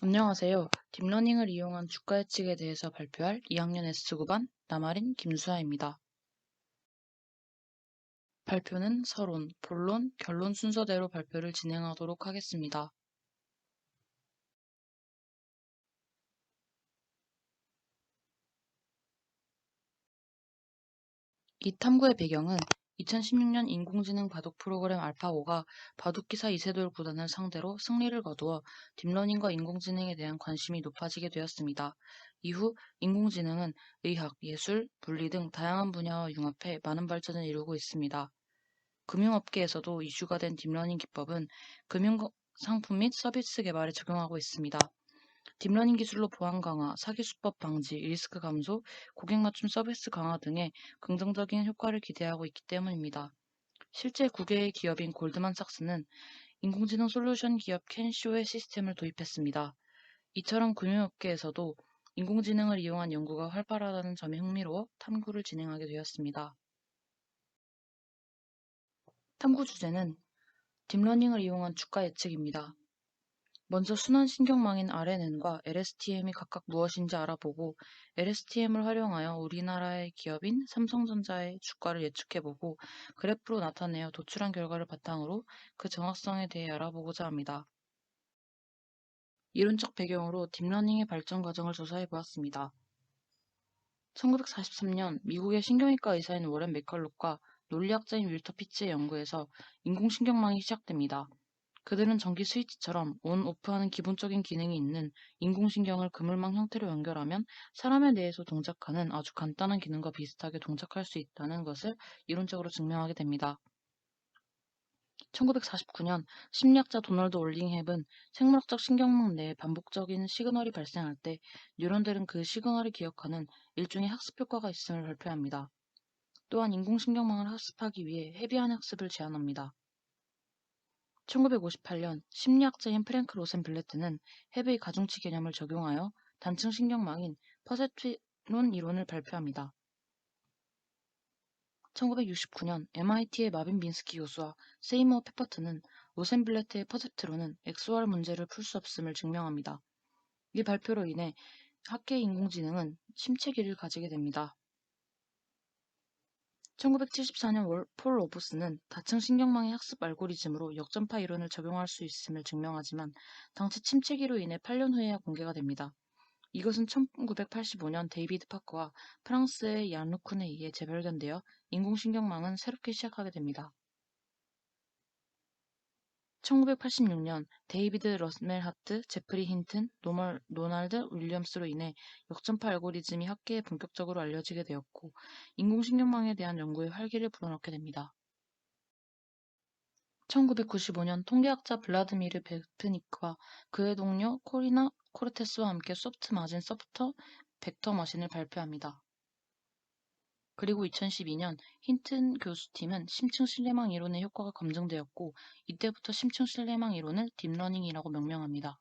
안녕하세요. 딥러닝을 이용한 주가 예측에 대해서 발표할 2학년 S구반 남아린 김수아입니다. 발표는 서론, 본론, 결론 순서대로 발표를 진행하도록 하겠습니다. 이 탐구의 배경은 2016년 인공지능 바둑 프로그램 알파5가 바둑기사 이세돌 구단을 상대로 승리를 거두어 딥러닝과 인공지능에 대한 관심이 높아지게 되었습니다. 이후 인공지능은 의학, 예술, 물리 등 다양한 분야와 융합해 많은 발전을 이루고 있습니다. 금융업계에서도 이슈가 된 딥러닝 기법은 금융 상품 및 서비스 개발에 적용하고 있습니다. 딥러닝 기술로 보안 강화, 사기 수법 방지, 리스크 감소, 고객 맞춤 서비스 강화 등의 긍정적인 효과를 기대하고 있기 때문입니다. 실제 9개의 기업인 골드만삭스는 인공지능 솔루션 기업 켄쇼의 시스템을 도입했습니다. 이처럼 금융업계에서도 인공지능을 이용한 연구가 활발하다는 점이 흥미로워 탐구를 진행하게 되었습니다. 탐구 주제는 딥러닝을 이용한 주가 예측입니다. 먼저 순환신경망인 RNN과 LSTM이 각각 무엇인지 알아보고 LSTM을 활용하여 우리나라의 기업인 삼성전자의 주가를 예측해보고 그래프로 나타내어 도출한 결과를 바탕으로 그 정확성에 대해 알아보고자 합니다. 이론적 배경으로 딥러닝의 발전 과정을 조사해보았습니다. 1943년 미국의 신경외과 의사인 워렌 맥컬록과 논리학자인 윌터 피츠의 연구에서 인공신경망이 시작됩니다. 그들은 전기 스위치처럼 온, 오프하는 기본적인 기능이 있는 인공신경을 그물망 형태로 연결하면 사람의 뇌에서 동작하는 아주 간단한 기능과 비슷하게 동작할 수 있다는 것을 이론적으로 증명하게 됩니다. 1949년 심리학자 도널드 올링헵은 생물학적 신경망 내에 반복적인 시그널이 발생할 때 뉴런들은 그 시그널을 기억하는 일종의 학습 효과가 있음을 발표합니다. 또한 인공신경망을 학습하기 위해 헤비한 학습을 제안합니다. 1958년 심리학자인 프랭크 로센블레트는 헤베의 가중치 개념을 적용하여 단층 신경망인 퍼셉트론 이론을 발표합니다. 1969년 MIT의 마빈 빈스키 교수와 세이머 페퍼트는 로센블레트의 퍼셉트론은 XOR 문제를 풀 수 없음을 증명합니다. 이 발표로 인해 학계 인공지능은 심체기를 가지게 됩니다. 1974년 폴 로브스는 다층 신경망의 학습 알고리즘으로 역전파 이론을 적용할 수 있음을 증명하지만 당시 침체기로 인해 8년 후에야 공개가 됩니다. 이것은 1985년 데이비드 파커와 프랑스의 얀 루쿤에 의해 재발견되어 인공신경망은 새롭게 시작하게 됩니다. 1986년 데이비드 러멜하트, 제프리 힌튼, 로널드 윌리엄스로 인해 역전파 알고리즘이 학계에 본격적으로 알려지게 되었고 인공신경망에 대한 연구에 활기를 불어넣게 됩니다. 1995년 통계학자 블라드미르 베프니크와 그의 동료 코리나 코르테스와 함께 소프트 마진 소프터 벡터 머신을 발표합니다. 그리고 2012년 힌튼 교수팀은 심층 신뢰망 이론의 효과가 검증되었고 이때부터 심층 신뢰망 이론을 딥러닝이라고 명명합니다.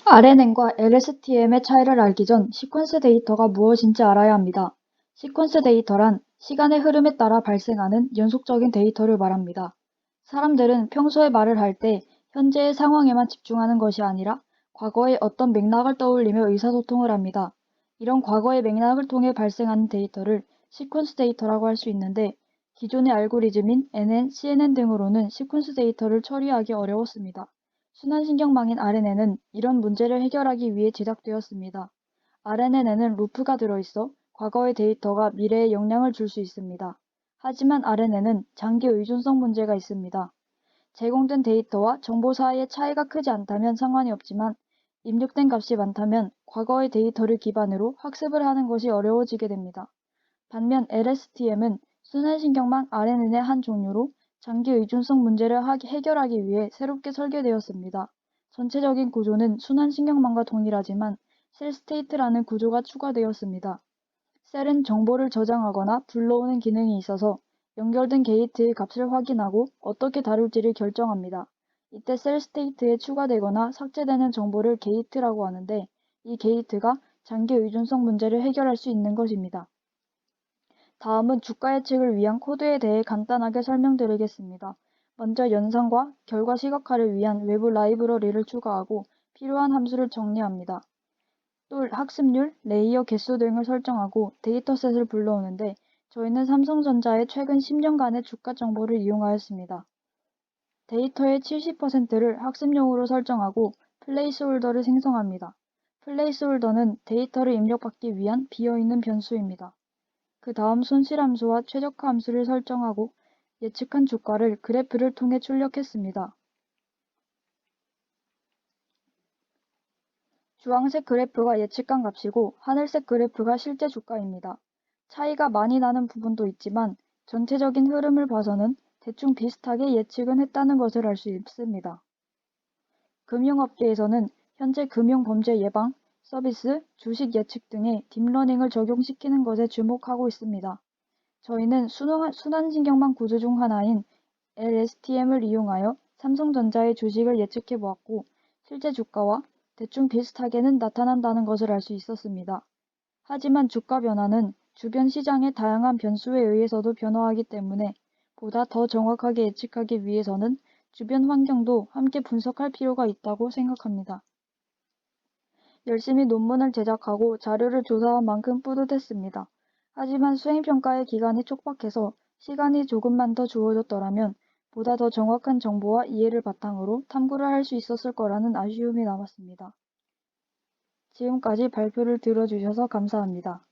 RNN과 LSTM의 차이를 알기 전 시퀀스 데이터가 무엇인지 알아야 합니다. 시퀀스 데이터란 시간의 흐름에 따라 발생하는 연속적인 데이터를 말합니다. 사람들은 평소에 말을 할 때 현재의 상황에만 집중하는 것이 아니라 과거의 어떤 맥락을 떠올리며 의사소통을 합니다. 이런 과거의 맥락을 통해 발생하는 데이터를 시퀀스 데이터라고 할 수 있는데 기존의 알고리즘인 NN, CNN 등으로는 시퀀스 데이터를 처리하기 어려웠습니다. 순환신경망인 RNN은 이런 문제를 해결하기 위해 제작되었습니다. RNN에는 루프가 들어있어 과거의 데이터가 미래에 영향을 줄 수 있습니다. 하지만 RNN은 장기 의존성 문제가 있습니다. 제공된 데이터와 정보 사이의 차이가 크지 않다면 상관이 없지만 입력된 값이 많다면 과거의 데이터를 기반으로 학습을 하는 것이 어려워지게 됩니다. 반면 LSTM은 순환신경망 RNN의 한 종류로 장기 의존성 문제를 해결하기 위해 새롭게 설계되었습니다. 전체적인 구조는 순환신경망과 동일하지만 셀 스테이트라는 구조가 추가되었습니다. 셀은 정보를 저장하거나 불러오는 기능이 있어서 연결된 게이트의 값을 확인하고 어떻게 다룰지를 결정합니다. 이때 셀 스테이트에 추가되거나 삭제되는 정보를 게이트라고 하는데 이 게이트가 장기 의존성 문제를 해결할 수 있는 것입니다. 다음은 주가 예측을 위한 코드에 대해 간단하게 설명드리겠습니다. 먼저 연산과 결과 시각화를 위한 외부 라이브러리를 추가하고 필요한 함수를 정리합니다. 또 학습률, 레이어 개수 등을 설정하고 데이터셋을 불러오는데 저희는 삼성전자의 최근 10년간의 주가 정보를 이용하였습니다. 데이터의 70%를 학습용으로 설정하고 플레이스홀더를 생성합니다. 플레이스홀더는 데이터를 입력받기 위한 비어있는 변수입니다. 그 다음 손실함수와 최적화 함수를 설정하고 예측한 주가를 그래프를 통해 출력했습니다. 주황색 그래프가 예측한 값이고 하늘색 그래프가 실제 주가입니다. 차이가 많이 나는 부분도 있지만 전체적인 흐름을 봐서는 대충 비슷하게 예측은 했다는 것을 알 수 있습니다. 금융업계에서는 현재 금융범죄 예방, 서비스, 주식 예측 등의 딥러닝을 적용시키는 것에 주목하고 있습니다. 저희는 순환신경망 구조 중 하나인 LSTM을 이용하여 삼성전자의 주식을 예측해 보았고 실제 주가와 대충 비슷하게는 나타난다는 것을 알 수 있었습니다. 하지만 주가 변화는 주변 시장의 다양한 변수에 의해서도 변화하기 때문에 보다 더 정확하게 예측하기 위해서는 주변 환경도 함께 분석할 필요가 있다고 생각합니다. 열심히 논문을 제작하고 자료를 조사한 만큼 뿌듯했습니다. 하지만 수행평가의 기간이 촉박해서 시간이 조금만 더 주어졌더라면 보다 더 정확한 정보와 이해를 바탕으로 탐구를 할 수 있었을 거라는 아쉬움이 남았습니다. 지금까지 발표를 들어주셔서 감사합니다.